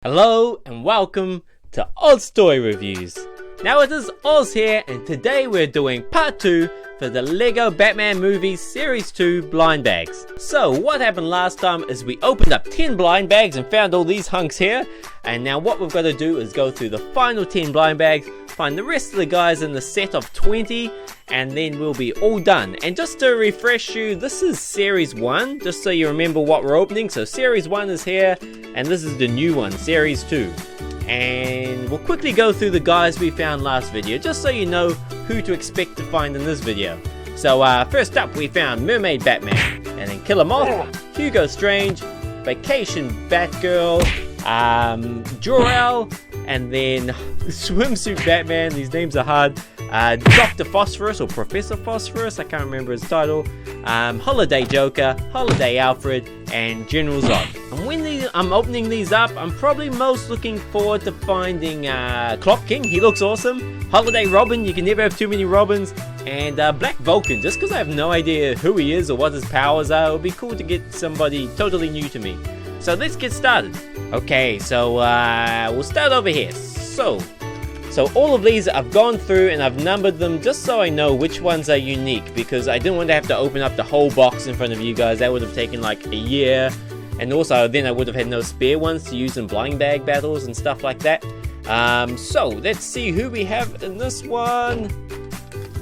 Hello and welcome to OzToyReviews. Now it is Oz here, and today we're doing part 2 for the Lego Batman Movie Series 2 blind bags. So what happened last time is we opened up 10 blind bags and found all these hunks here, and now what we've got to do is go through the final 10 blind bags, find the rest of the guys in the set of 20, and then we'll be all done. And just to refresh you, this is Series 1, just so you remember what we're opening. So Series 1 is here, and this is the new one, Series 2. And we'll quickly go through the guys we found last video, just so you know who to expect to find in this video. So first up we found Mermaid Batman, and then Killer Moth, Hugo Strange, Vacation Batgirl, Jor-El, and then Swimsuit Batman, these names are hard, Dr. Phosphorus or Professor Phosphorus, I can't remember his title, Holiday Joker, Holiday Alfred, and General Zod. And when I'm opening these up, I'm probably most looking forward to finding Clock King, he looks awesome, Holiday Robin, you can never have too many Robins, and Black Vulcan, just because I have no idea who he is or what his powers are. It would be cool to get somebody totally new to me. So let's get started. Okay, so we'll start over here. So all of these I've gone through and I've numbered them just so I know which ones are unique, because I didn't want to have to open up the whole box in front of you guys. That would have taken like a year, and also then I would have had no spare ones to use in blind bag battles and stuff like that. So let's see who we have in this one.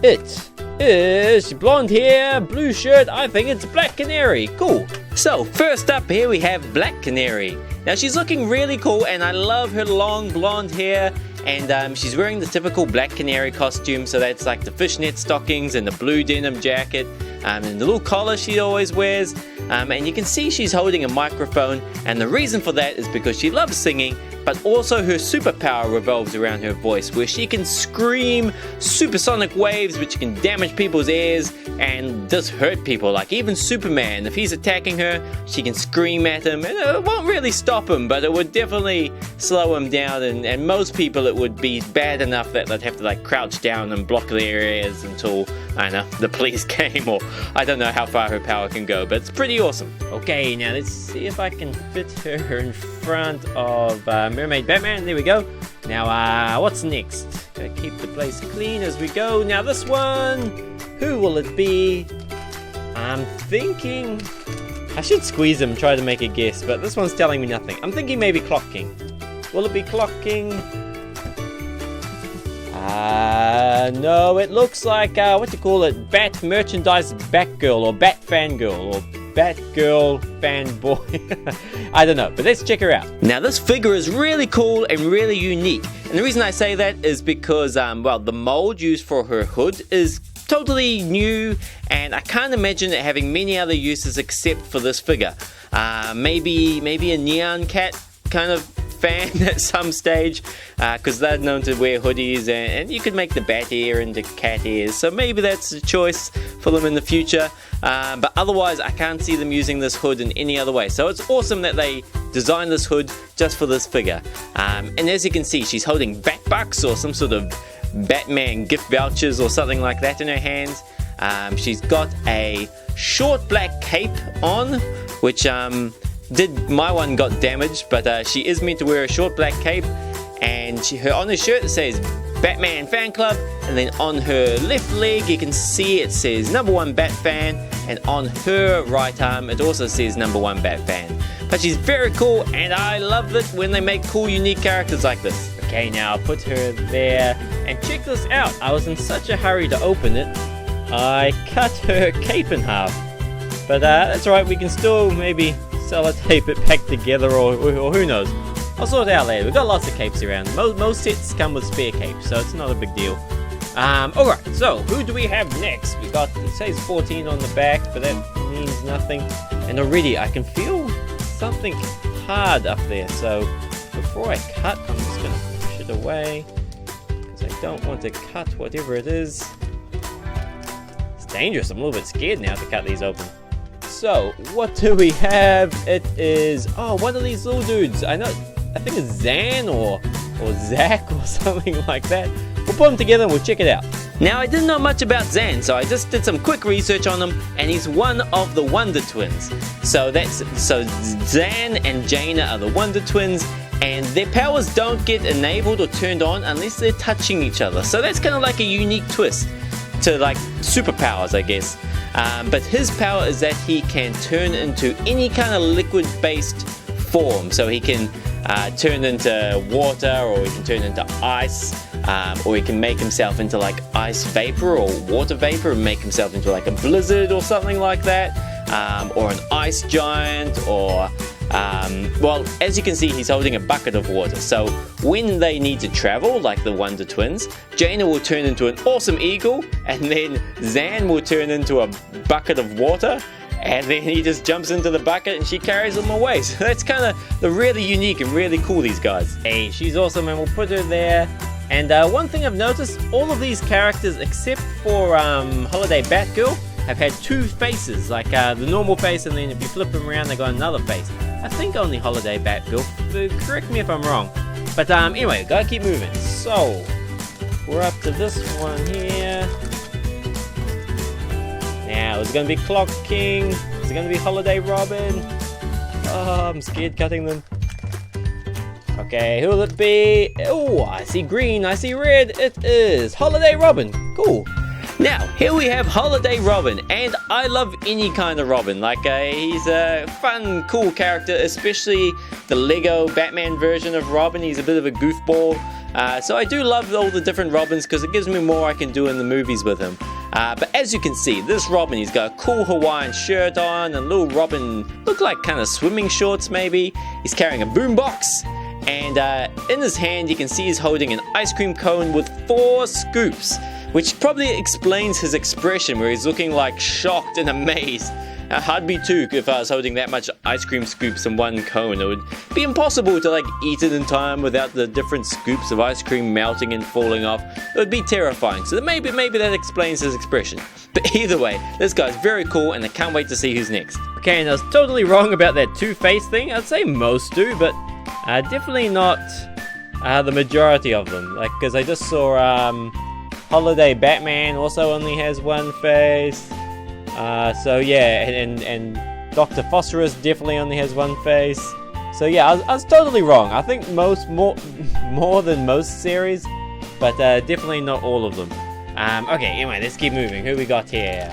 It is blonde hair, blue shirt, I think it's Black Canary. Cool. So first up here we have Black Canary. Now she's looking really cool, and I love her long blonde hair, and she's wearing the typical Black Canary costume, so that's like the fishnet stockings and the blue denim jacket, and the little collar she always wears, and you can see she's holding a microphone, and the reason for that is because she loves singing, but also her superpower revolves around her voice, where she can scream supersonic waves which can damage people's ears and just hurt people. Like even Superman, if he's attacking her, she can scream at him, and it won't really stop him, but it would definitely slow him down, and most people it would be bad enough that they'd have to like crouch down and block their ears until, I don't know, the police came, or I don't know how far her power can go, but it's pretty awesome. Okay, now let's see if I can fit her in front of Mermaid Batman. There we go. Now what's next? Gotta keep the place clean as we go. Now this one, who will it be? I'm thinking I should squeeze him, try to make a guess, but this one's telling me nothing. I'm thinking maybe Clock King. Will it be Clock King? No, it looks like what do you call it? Bat Merchandise Batgirl, or Bat Fangirl, or Batgirl Fanboy. I don't know, but let's check her out. Now this figure is really cool and really unique, and the reason I say that is because well, the mold used for her hood is totally new, and I can't imagine it having many other uses except for this figure. Maybe a Neon Cat kind of fan at some stage, because they're known to wear hoodies, and you could make the bat ear into cat ears, so maybe that's a choice for them in the future, but otherwise I can't see them using this hood in any other way. So it's awesome that they designed this hood just for this figure, and as you can see, she's holding bat bucks or some sort of Batman gift vouchers or something like that in her hands. She's got a short black cape on, which my one got damaged, but she is meant to wear a short black cape, and on her shirt it says Batman Fan Club, and then on her left leg you can see it says #1 Bat Fan, and on her right arm it also says #1 Bat Fan. But she's very cool, and I love it when they make cool unique characters like this. Okay, now I'll put her there, and check this out. I was in such a hurry to open it, I cut her cape in half, but that's alright, we can still maybe sellotape it back together, or who knows. I'll sort it out later. We've got lots of capes around. Most sets come with spare capes, so it's not a big deal. Alright, so who do we have next? We got, it says 14 on the back, but that means nothing. And already I can feel something hard up there, so before I cut, I'm just going to push it away, because I don't want to cut whatever it is. It's dangerous. I'm a little bit scared now to cut these open. So, what do we have? It is, one of these little dudes. I think it's Zan or Zach or something like that. We'll put them together and we'll check it out. Now, I didn't know much about Zan, so I just did some quick research on him, and he's one of the Wonder Twins. So Zan and Jayna are the Wonder Twins, and their powers don't get enabled or turned on unless they're touching each other. So that's kind of like a unique twist to like superpowers, I guess. But his power is that he can turn into any kind of liquid-based form. So he can turn into water, or he can turn into ice, or he can make himself into like ice vapor or water vapor and make himself into like a blizzard or something like that, or an ice giant, or well, as you can see, he's holding a bucket of water. So when they need to travel, like the Wonder Twins, Jayna will turn into an awesome eagle, and then Zan will turn into a bucket of water, and then he just jumps into the bucket and she carries him away. So that's kind of the really unique and really cool, these guys. Hey, she's awesome, and we'll put her there. And one thing I've noticed, all of these characters except for Holiday Batgirl have had two faces, like the normal face, and then if you flip them around they got another face. I think only Holiday Batgirl, correct me if I'm wrong. But anyway, gotta keep moving. So, we're up to this one here. Now, is it gonna be Clock King? Is it gonna be Holiday Robin? Oh, I'm scared cutting them. Okay, who will it be? Oh, I see green, I see red. It is Holiday Robin. Cool. Now, here we have Holiday Robin, and I love any kind of Robin. Like, he's a fun, cool character, especially the Lego Batman version of Robin. He's a bit of a goofball. So I do love all the different Robins because it gives me more I can do in the movies with him. But as you can see, this Robin, he's got a cool Hawaiian shirt on, and little Robin look like kind of swimming shorts maybe. He's carrying a boombox. And in his hand, you can see he's holding an ice cream cone with 4 scoops, which probably explains his expression where he's looking like shocked and amazed. I'd be too if I was holding that much ice cream scoops in one cone. It would be impossible to like eat it in time without the different scoops of ice cream melting and falling off. It would be terrifying. So maybe that explains his expression. But either way, this guy's very cool, and I can't wait to see who's next. Okay, and I was totally wrong about that two-face thing. I'd say most do, but definitely not the majority of them. Like, because I just saw Holiday Batman also only has one face. So yeah, and Dr. Phosphorus definitely only has one face. So yeah, I was totally wrong. I think more than most series, but definitely not all of them. Okay, anyway, let's keep moving. Who we got here?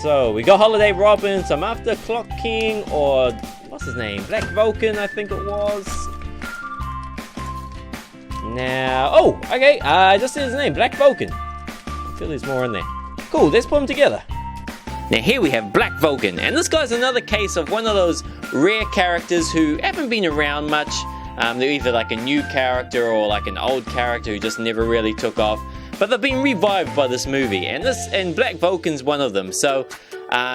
So we got Holiday Robin. So I'm after Clock King, or what's his name? Black Vulcan, I think it was. Now, oh, okay. I just said his name, Black Vulcan. I feel there's more in there. Cool, let's put them together. Now here we have Black Vulcan, and this guy's another case of one of those rare characters who haven't been around much. They're either like a new character or like an old character who just never really took off. But they've been revived by this movie, and Black Vulcan's one of them. So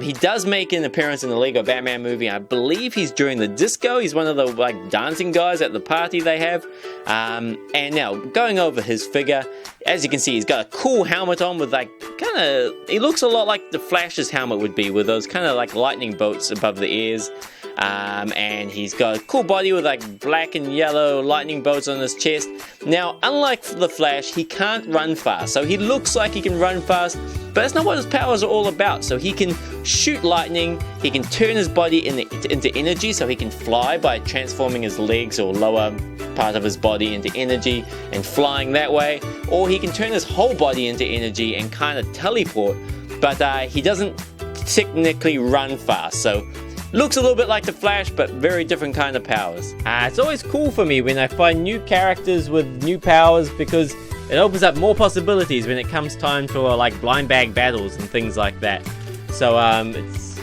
he does make an appearance in the Lego Batman movie. I believe he's during the disco. He's one of the like dancing guys at the party they have. And now going over his figure, as you can see, he's got a cool helmet on with like kind of. He looks a lot like the Flash's helmet would be, with those kind of like lightning bolts above the ears. And he's got a cool body with like black and yellow lightning bolts on his chest. Now, unlike the Flash, he can't run fast. So he looks like he can run fast, but that's not what his powers are all about. So he can shoot lightning, he can turn his body into energy, so he can fly by transforming his legs or lower part of his body into energy and flying that way. Or he can turn his whole body into energy and kind of teleport, but he doesn't technically run fast. So looks a little bit like the Flash, but very different kind of powers. It's always cool for me when I find new characters with new powers, because it opens up more possibilities when it comes time for like blind bag battles and things like that. So it's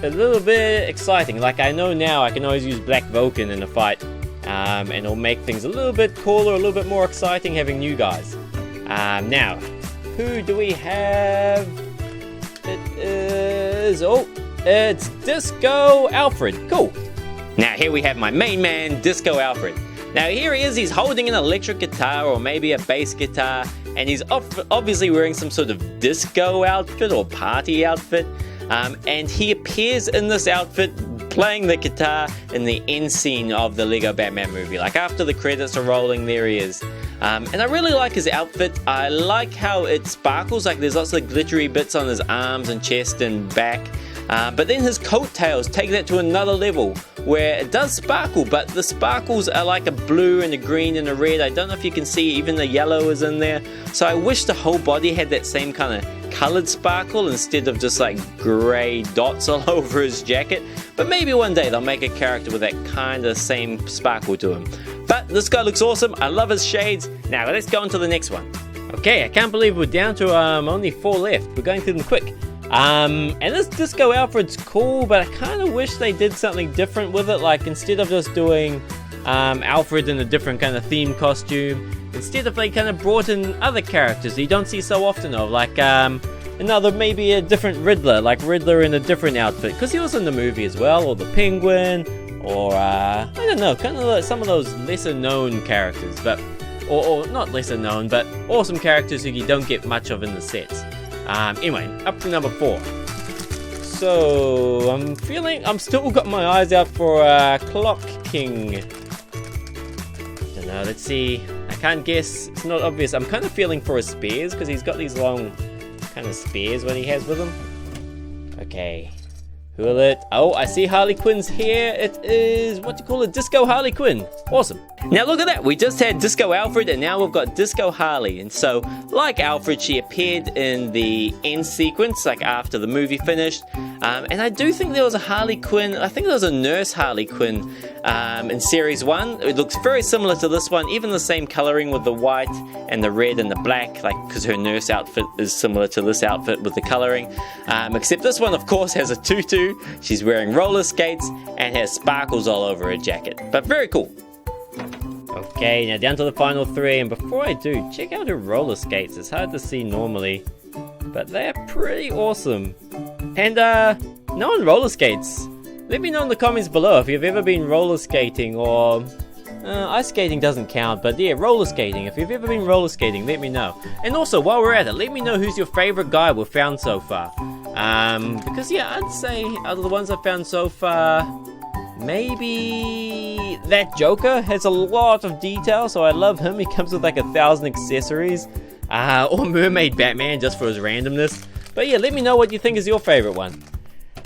a little bit exciting. Like, I know now I can always use Black Vulcan in a fight, and it'll make things a little bit cooler, a little bit more exciting having new guys. Now, who do we have? It is... oh, it's Disco Alfred. Cool. Now here we have my main man, Disco Alfred. Now here he is, he's holding an electric guitar or maybe a bass guitar, and he's obviously wearing some sort of disco outfit or party outfit. And he appears in this outfit playing the guitar in the end scene of the Lego Batman movie. Like after the credits are rolling, there he is. And I really like his outfit. I like how it sparkles, like there's lots of glittery bits on his arms and chest and back. But then his coattails take that to another level where it does sparkle, but the sparkles are like a blue and a green and a red. I don't know if you can see, even the yellow is in there. So I wish the whole body had that same kind of colored sparkle instead of just like gray dots all over his jacket. But maybe one day they'll make a character with that kind of same sparkle to him. But this guy looks awesome. I love his shades. Now let's go on to the next one. Okay, I can't believe we're down to only 4 left. We're going through them quick. And this Disco Alfred's cool, but I kind of wish they did something different with it. Like, instead of just doing Alfred in a different kind of theme costume, instead of they kind of brought in other characters that you don't see so often of, like maybe a different Riddler, like Riddler in a different outfit, because he was in the movie as well, or the Penguin, or I don't know, kind of like some of those lesser known characters, but or not lesser known, but awesome characters who you don't get much of in the sets. Anyway, up to number 4. So I'm still got my eyes out for Clock King. Don't know, let's see. I can't guess, it's not obvious. I'm kind of feeling for his spears, because he's got these long kind of spears when he has with him. Okay, who will it? Oh, I see Harley Quinn's here. It is, Disco Harley Quinn. Awesome. Now look at that, we just had Disco Alfred and now we've got Disco Harley. And so, like Alfred, she appeared in the end sequence, like after the movie finished. And I do think there was a Harley Quinn, I think there was a nurse Harley Quinn in Series 1. It looks very similar to this one, even the same coloring with the white and the red and the black, like because her nurse outfit is similar to this outfit with the coloring. Except this one, of course, has a tutu, she's wearing roller skates, and has sparkles all over her jacket. But very cool. Okay, now down to the final 3, and before I do, check out her roller skates. It's hard to see normally, but they're pretty awesome. And no one roller skates. Let me know in the comments below if you've ever been roller skating, or ice skating doesn't count, but yeah, roller skating. If you've ever been roller skating, let me know. And also, while we're at it, let me know who's your favorite guy we've found so far. Because yeah, I'd say out of the ones I've found so far, maybe that Joker has a lot of detail, so I love him. He comes with like 1,000 accessories. Or Mermaid Batman, just for his randomness. But yeah, let me know what you think is your favorite one.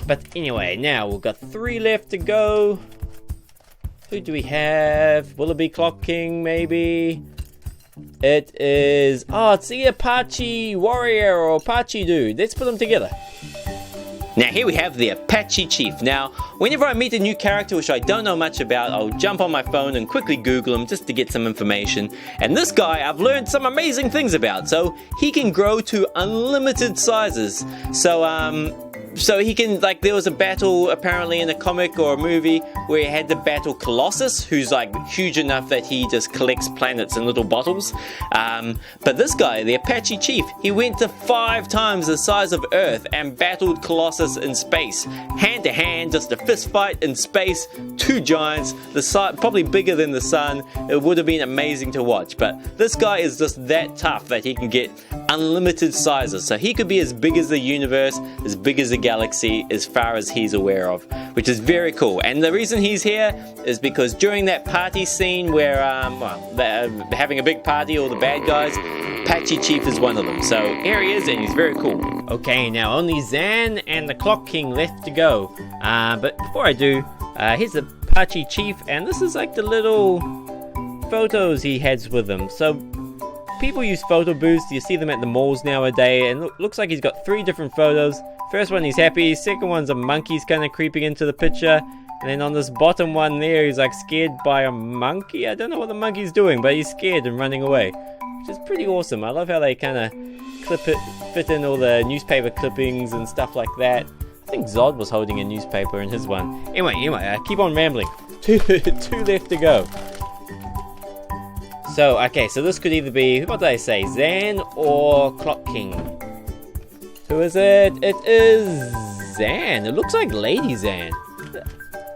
But anyway, now we've got 3 left to go. Who do we have? Will it be Clock King, maybe? It is... oh, it's the Apache Warrior or Apache Dude. Let's put them together. Now here we have the Apache Chief. Now, whenever I meet a new character which I don't know much about, I'll jump on my phone and quickly Google him just to get some information. And this guy I've learned some amazing things about. So he can grow to unlimited sizes. So he can, like, there was a battle apparently in a comic or a movie where he had to battle Colossus, who's like huge enough that he just collects planets in little bottles. But this guy, the Apache Chief, he went to 5 times the size of Earth and battled Colossus in space. Hand to hand, just a fist fight in space, 2 giants, the size, probably bigger than the sun. It would have been amazing to watch. But this guy is just that tough that he can get unlimited sizes. So he could be as big as the universe, as big as the galaxy, as far as he's aware of, which is very cool. And the reason he's here is because during that party scene where they're having a big party, all the bad guys, Apache Chief is one of them. So here he is, and he's very cool. Okay, now only Zan and the Clock King left to go. But before I do, here's Apache Chief, and this is like the little photos he has with him. So people use photo booths. You see them at the malls nowadays, and looks like he's got 3 different photos. First one, he's happy. Second one's a monkey's kind of creeping into the picture. And then on this bottom one there, he's like scared by a monkey. I don't know what the monkey's doing, but he's scared and running away, which is pretty awesome. I love how they kind of fit in all the newspaper clippings and stuff like that. I think Zod was holding a newspaper in his one. Anyway, I keep on rambling. 2 left to go. So, okay, so this could either be, what did I say, Zan or Clock King? Who is it? It is Zan. It looks like Lady Zan.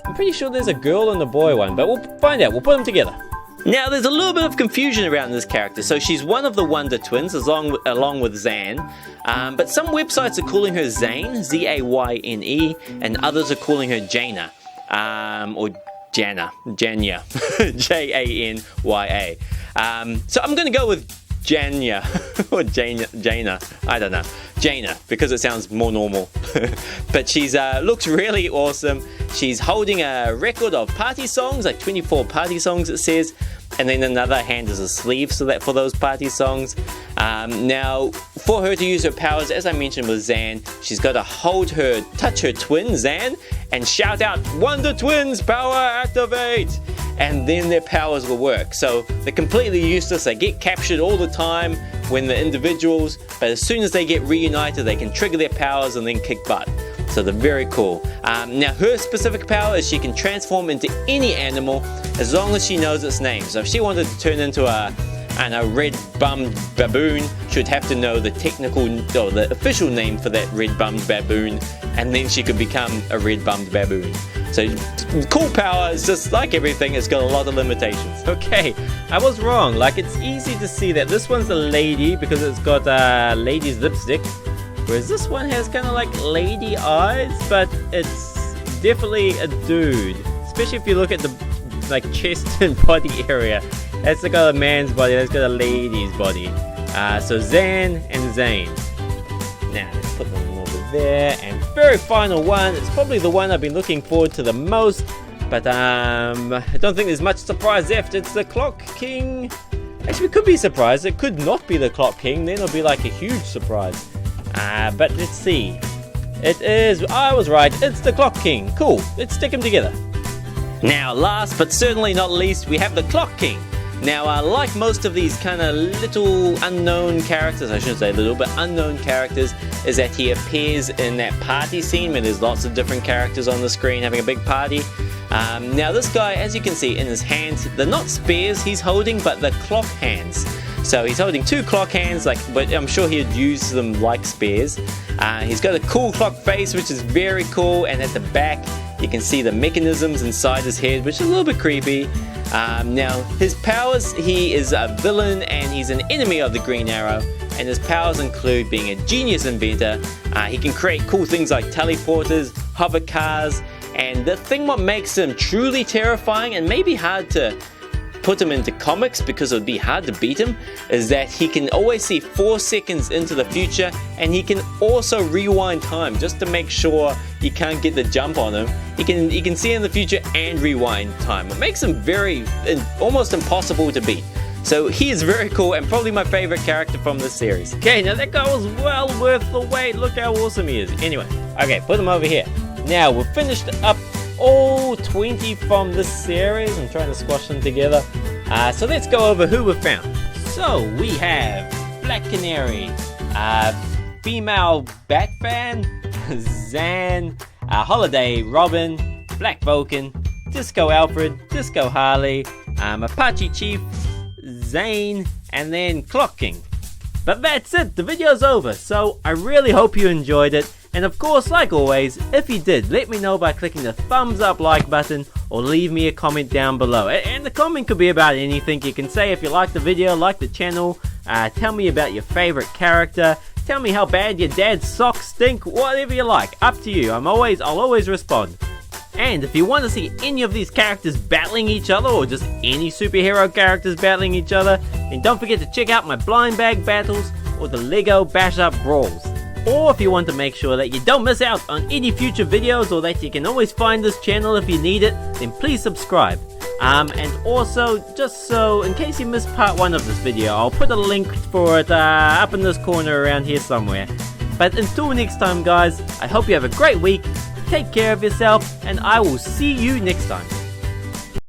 I'm pretty sure there's a girl and a boy one, but we'll find out. We'll put them together. Now, there's a little bit of confusion around this character. So she's one of the Wonder Twins, along with Zan. But some websites are calling her Zane, Z-A-Y-N-E, and others are calling her Jayna, or Jana, J-A-N-Y-A. So I'm going to go with Janya, or Jayna, I don't know. Jayna, because it sounds more normal. But she's looks really awesome. She's holding a record of party songs, like 24 party songs it says, and then another hand is a sleeve so that for those party songs. Now, for her to use her powers, as I mentioned with Zan, she's got to touch her twin, Zan, and shout out, Wonder Twins, power activate! And then their powers will work. So they're completely useless, they get captured all the time when the individuals, but as soon as they get reunited, they can trigger their powers and then kick butt. So they're very cool. Now her specific power is she can transform into any animal as long as she knows its name. So if she wanted to turn into a red-bummed baboon, she would have to know the the official name for that red-bummed baboon, and then she could become a red-bummed baboon. So cool power, is just like everything, it's got a lot of limitations. Okay, I was wrong. Like, it's easy to see that this one's a lady because it's got lady's lipstick, whereas this one has kind of like lady eyes, but it's definitely a dude. Especially if you look at the chest and body area. That's got a man's body, that's got a lady's body. So Zan and Zane. Now let's put them over there. And very final one, it's probably the one I've been looking forward to the most, but I don't think there's much surprise left. It's the Clock King. Actually, we could be surprised. It could not be the Clock King, then it'll be like a huge surprise. But let's see. It is, I was right, it's the Clock King. Cool, let's stick them together. Now, last but certainly not least, we have the Clock King. Now, like most of these kind of little unknown characters, I shouldn't say little, but unknown characters, is that he appears in that party scene where there's lots of different characters on the screen having a big party. Now, this guy, as you can see in his hands, they're not spears he's holding, but the clock hands. So he's holding two clock hands, but I'm sure he'd use them like spears. He's got a cool clock face, which is very cool, and at the back, you can see the mechanisms inside his head, which is a little bit creepy. Now, his powers, he is a villain and he's an enemy of the Green Arrow, and his powers include being a genius inventor. He can create cool things like teleporters, hover cars, and the thing what makes him truly terrifying and maybe hard to put him into comics because it would be hard to beat him is that he can always see 4 seconds into the future, and he can also rewind time just to make sure you can't get the jump on him. He can see in the future and rewind time. It makes him almost impossible to beat. So he is very cool and probably my favorite character from this series. Okay, now that guy was well worth the wait. Look how awesome he is. Anyway, okay, put him over here. Now we've finished up all 20 from this series. I'm trying to squash them together. So let's go over who we've found. So we have Black Canary, female Batman, Zan, Holiday Robin, Black Vulcan, Disco Alfred, Disco Harley, Apache Chief, Zane, and then Clock King. But that's it, the video's over, so I really hope you enjoyed it. And of course, like always, if you did, let me know by clicking the thumbs up like button or leave me a comment down below. And the comment could be about anything. You can say if you like the video, like the channel, tell me about your favorite character, tell me how bad your dad's socks stink, whatever you like, up to you. I'll always respond. And if you want to see any of these characters battling each other, or just any superhero characters battling each other, then don't forget to check out my blind bag battles or the Lego bash up brawls. Or if you want to make sure that you don't miss out on any future videos, or that you can always find this channel if you need it, then please subscribe. And also, just so in case you missed part 1 of this video, I'll put a link for it up in this corner around here somewhere. But until next time guys, I hope you have a great week, take care of yourself, and I will see you next time.